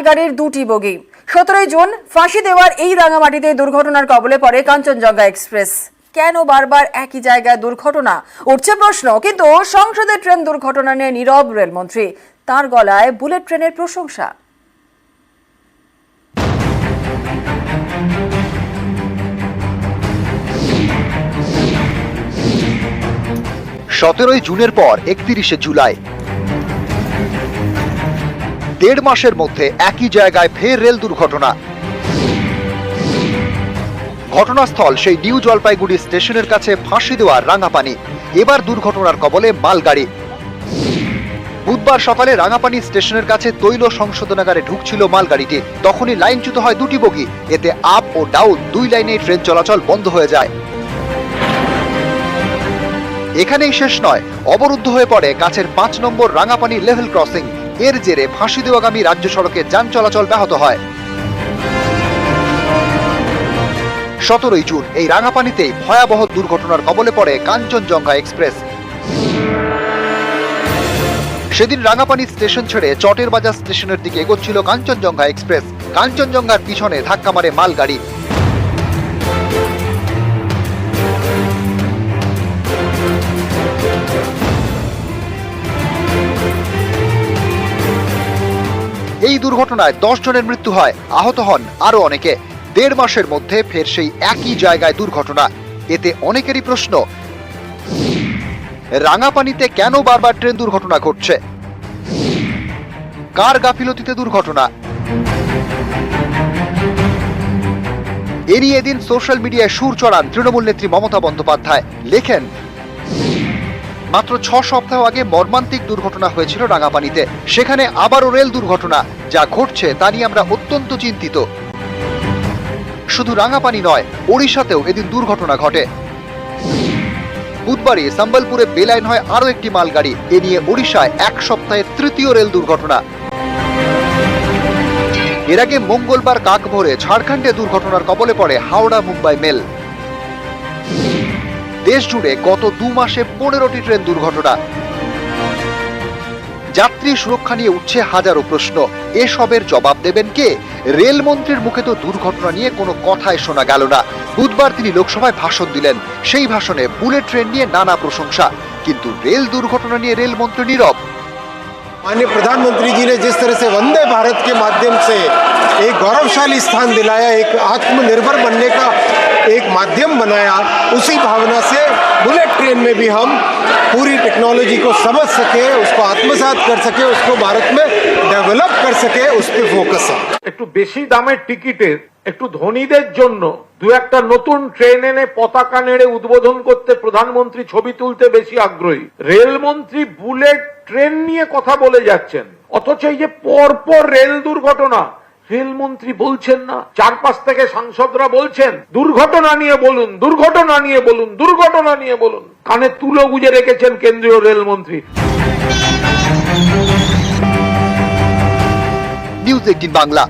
মালগাড়ির দুটি বগি। 17 জুন ফাঁসি দেওয়ার এই রাঙামাটিতে দুর্ঘটনার কবলে পড়ে কাঞ্চনজঙ্ঘা এক্সপ্রেস। কেন বারবার একই জায়গায় দুর্ঘটনা উঠছে প্রশ্ন, কিন্তু সংসদে ট্রেন দুর্ঘটনা নিয়ে নীরব রেলমন্ত্রী। তার গলায় বুলেট ট্রেনের প্রশংসা। 17 জুনের পর 31 জুলাই, 1.5 মাসের মধ্যে একই জায়গায় ফের রেল দুর্ঘটনা। ঘটনাস্থল সেই নিউ জলপাইগুড়ি স্টেশনের কাছে ফাঁসি দেওয়ার রাঙাপানি। এবার দুর্ঘটনার কবলে মালগাড়ি। বুধবার সকালে রাঙাপানি স্টেশনের কাছে তৈল সংশোধনাগারে ঢুকছিল মালগাড়িটি। তখনই লাইনচ্যুত হয় দুটি বগি। এতে আপ ও ডাউন দুই লাইনেই ট্রেন চলাচল বন্ধ হয়ে যায়। এখানেই শেষ নয়, অবরুদ্ধ হয়ে পড়ে কাছের 5 নম্বর রাঙাপানি লেভেল ক্রসিং। এর জেরে ফাঁসি দেওয়াগামী রাজ্য সড়কে যান চলাচল ব্যাহত হয়। 17 জুন এই রাঙাপানিতেই ভয়াবহ দুর্ঘটনার কবলে পড়ে কাঞ্চনজঙ্ঘা এক্সপ্রেস। সেদিন রাঙাপানি স্টেশন ছেড়ে চটের বাজার স্টেশনের দিকে এগোচ্ছিল কাঞ্চনজঙ্ঘা এক্সপ্রেস। কাঞ্চনজঙ্ঘার পিছনে ধাক্কা মারে মালগাড়ি। এই দুর্ঘটনায় 10 জনের মৃত্যু হয়, আহত হন আরো অনেকে। 1.5 মাসের মধ্যে ফের সেই একই জায়গায় দুর্ঘটনা। এতে অনেকেরই প্রশ্ন, রাঙাপানিতে কেন বারবার ট্রেন দুর্ঘটনা ঘটছে? কার গাফিলতিতে দুর্ঘটনা? এ নিয়ে এদিন সোশ্যাল মিডিয়ায় সুর চড়ান তৃণমূল নেত্রী মমতা বন্দ্যোপাধ্যায়। লেখেন, মাত্র 6 সপ্তাহ আগে মর্মান্তিক দুর্ঘটনা হয়েছিল রাঙাপানিতে। সেখানে আবারও রেল দুর্ঘটনা। যা ঘটছে তা নিয়ে আমরা অত্যন্ত চিন্তিত। শুধু রাঙাপানি নয়, ওড়িশাতেও এদিন দুর্ঘটনা ঘটে। বুধবারই সম্বলপুরে বেলাইন হয় আরো একটি মালগাড়ি। এ নিয়ে ওড়িশায় 1 সপ্তাহের 3য় রেল দুর্ঘটনা। এর আগে মঙ্গলবার কাকভোরে ঝাড়খণ্ডে দুর্ঘটনার কবলে পড়ে হাওড়া মুম্বাই মেল। দেশ জুড়ে গত 2 মাসে 15টি ট্রেন দুর্ঘটনা। যাত্রী সুরক্ষা নিয়ে উঠছে হাজারো প্রশ্ন। এসবের জবাব দেবেন কে? রেলমন্ত্রীর মুখে তো দুর্ঘটনা নিয়ে কোনো কথাই শোনা গেল না। বুধবার তিনি লোকসভায় ভাষণ দিলেন। সেই ভাষণে বুলেট ট্রেন নিয়ে নানা প্রশংসা, কিন্তু রেল দুর্ঘটনা নিয়ে রেলমন্ত্রী নীরব। माननीय प्रधानमंत्री जी ने जिस तरह से वंदे भारत के माध्यम से एक गौरवशाली स्थान दिलाया, एक आत्मनिर्भर बनने का एक माध्यम बनाया, उसी भावना से बुलेट ट्रेन में भी हम पूरी टेक्नोलॉजी को समझ सके, उसको आत्मसात कर सके, उसको भारत में डेवलप कर सके, उस पर फोकस है। একটু বেশি দামের টিকিটের একটু ধনীদের জন্য 2-1টা নতুন ট্রেন এনে পতাকা নেড়ে উদ্বোধন করতে প্রধানমন্ত্রী ছবি তুলতে বেশি আগ্রহী। রেলমন্ত্রী বুলেট ট্রেন নিয়ে কথা বলে যাচ্ছেন, অথচ এই যে পরপর রেল দুর্ঘটনা, রেলমন্ত্রী বলছেন না। 4-5 থেকে সাংসদরা বলছেন দুর্ঘটনা নিয়ে বলুন, দুর্ঘটনা নিয়ে বলুন, দুর্ঘটনা নিয়ে বলুন। কানে তুলো গুজে রেখেছেন কেন্দ্রীয় রেলমন্ত্রী। নিউজ 18 বাংলা।